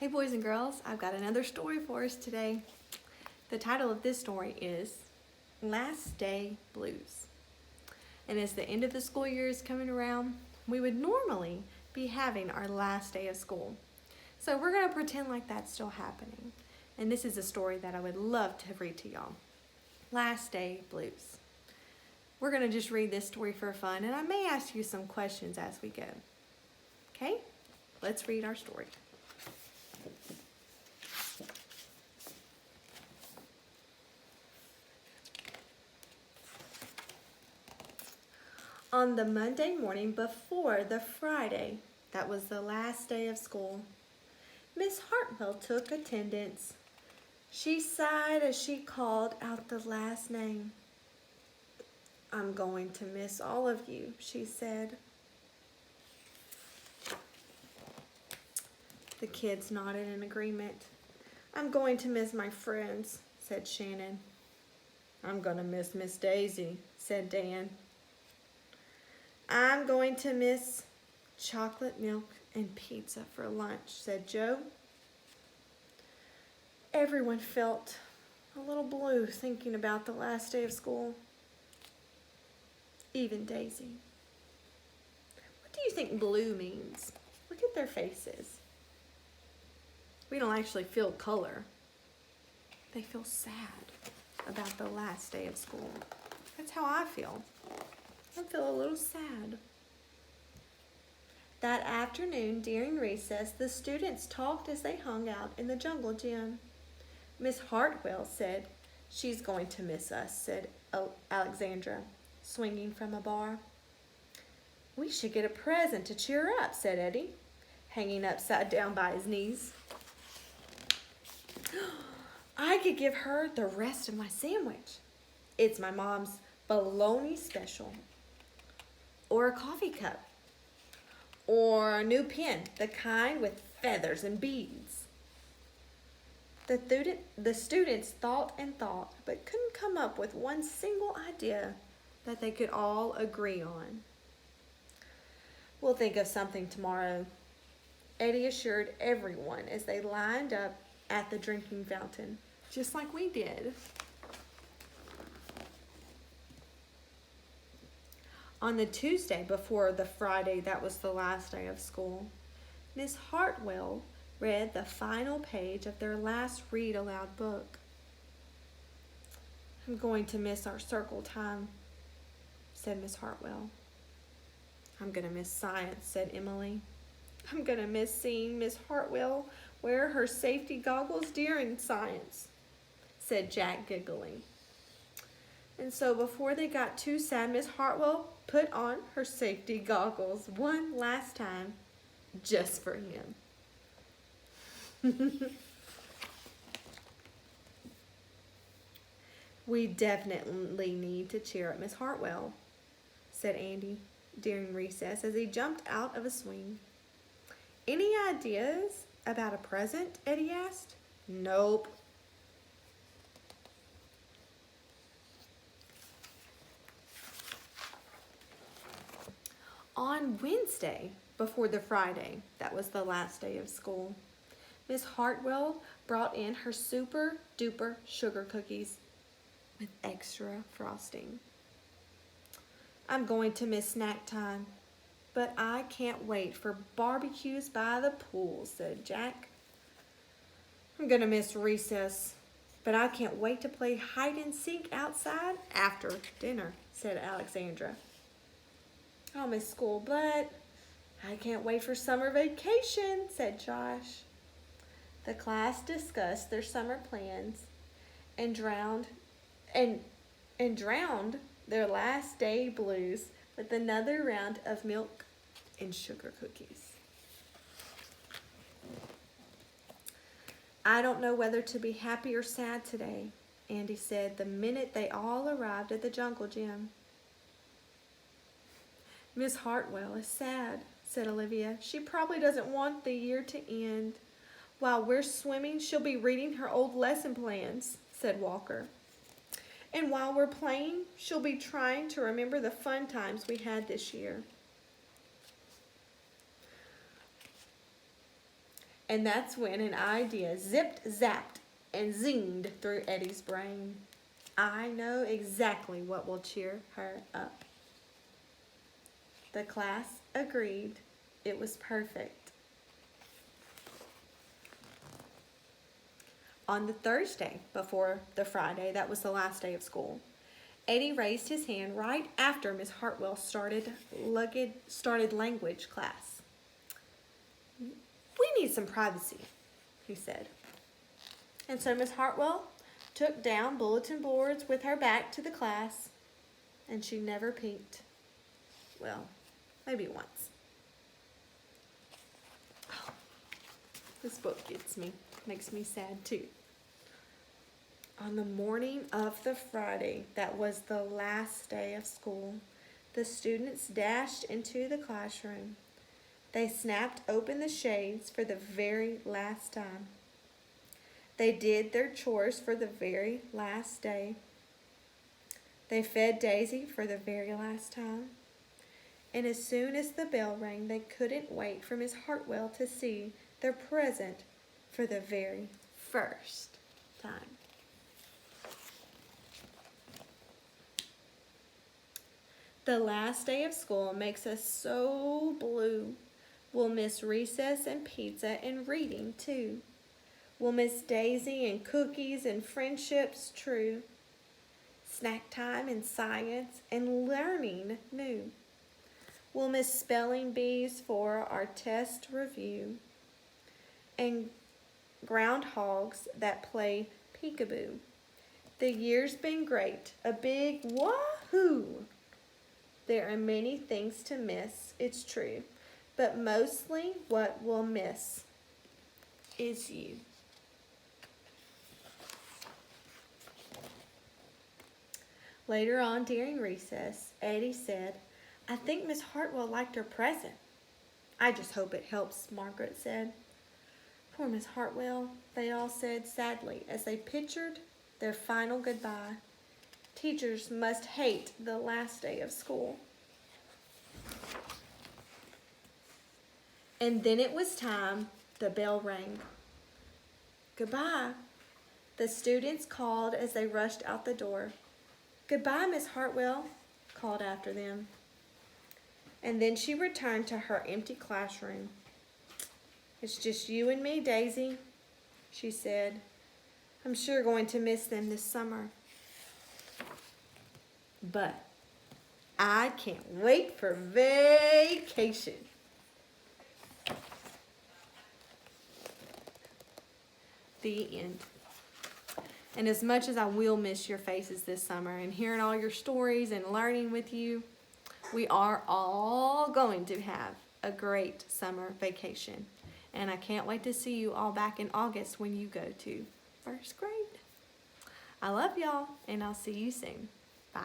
Hey boys and girls, I've got another story for us today. The title of this story is Last Day Blues. And as the end of the school year is coming around, we would normally be having our last day of school. So we're going to pretend like that's still happening. And this is a story that I would love to read to y'all. Last Day Blues. We're going to just read this story for fun, and I may ask you some questions as we go. Okay? Let's read our story. On the Monday morning before the Friday, that was the last day of school, Miss Hartwell took attendance. She sighed as she called out the last name. "I'm going to miss all of you," she said. The kids nodded in agreement. "I'm going to miss my friends," said Shannon. "I'm going to miss Miss Daisy," said Dan. "I'm going to miss chocolate milk and pizza for lunch," said Joe. Everyone felt a little blue thinking about the last day of school. Even Daisy. What do you think blue means? Look at their faces. We don't actually feel color. They feel sad about the last day of school. That's how I feel. I feel a little sad. That afternoon during recess, the students talked as they hung out in the jungle gym. Miss Hartwell said, "She's going to miss us," said Alexandra, swinging from a bar. "We should get a present to cheer her up," said Eddie, hanging upside down by his knees. "I could give her the rest of my sandwich. It's my mom's bologna special. Or a coffee cup. Or a new pen, the kind with feathers and beads." The students thought and thought, but couldn't come up with one single idea that they could all agree on. "We'll think of something tomorrow," Eddie assured everyone as they lined up at the drinking fountain, just like we did. On the Tuesday before the Friday that was the last day of school, Miss Hartwell read the final page of their last read-aloud book. "I'm going to miss our circle time," said Miss Hartwell. "I'm going to miss science," said Emily. "I'm going to miss seeing Miss Hartwell wear her safety goggles during science," said Jack, giggling. And so before they got too sad, Miss Hartwell put on her safety goggles one last time, just for him. "We definitely need to cheer up Miss Hartwell," said Andy during recess as he jumped out of a swing. "Any ideas about a present?" Eddie asked. "Nope." On Wednesday, before the Friday, that was the last day of school, Miss Hartwell brought in her super duper sugar cookies with extra frosting. "I'm going to miss snack time, but I can't wait for barbecues by the pool," said Jack. "I'm going to miss recess, but I can't wait to play hide and seek outside after dinner," said Alexandra. "I'll miss school, but I can't wait for summer vacation," said Josh. The class discussed their summer plans and drowned their last day blues with another round of milk and sugar cookies. "I don't know whether to be happy or sad today," Andy said the minute they all arrived at the jungle gym. "Miss Hartwell is sad," said Olivia. "She probably doesn't want the year to end. While we're swimming, she'll be reading her old lesson plans," said Walker. "And while we're playing, she'll be trying to remember the fun times we had this year." And that's when an idea zipped, zapped, and zinged through Eddie's brain. I know exactly what will cheer her up. The class agreed. It was perfect. On the Thursday before the Friday, that was the last day of school, Eddie raised his hand right after Miss Hartwell started language class. We need some privacy, he said. And so Miss Hartwell took down bulletin boards with her back to the class, and she never peeked. Well, maybe once. Oh, this book gets me, makes me sad too. On the morning of the Friday, that was the last day of school, the students dashed into the classroom. They snapped open the shades for the very last time. They did their chores for the very last day. They fed Daisy for the very last time. And as soon as the bell rang, they couldn't wait for Miss Hartwell to see their present for the very first time. The last day of school makes us so blue. We'll miss recess and pizza and reading too. We'll miss Daisy and cookies and friendships true. Snack time and science and learning new. We'll miss spelling bees for our test review. And groundhogs that play peekaboo. The year's been great, a big wahoo! There are many things to miss, it's true, but mostly what we'll miss is you. Later on during recess, Eddie said, I think Miss Hartwell liked her present. I just hope it helps, Margaret said. Poor Miss Hartwell, they all said sadly as they pictured their final goodbye. Teachers must hate the last day of school. And then it was time. The bell rang. Goodbye, the students called as they rushed out the door. Goodbye, Miss Hartwell, called after them. And then she returned to her empty classroom. It's just you and me, Daisy, she said. I'm sure going to miss them this summer. But I can't wait for vacation. The end. And as much as I will miss your faces this summer and hearing all your stories and learning with you, we are all going to have a great summer vacation. And I can't wait to see you all back in August when you go to first grade. I love y'all, and I'll see you soon. Bye.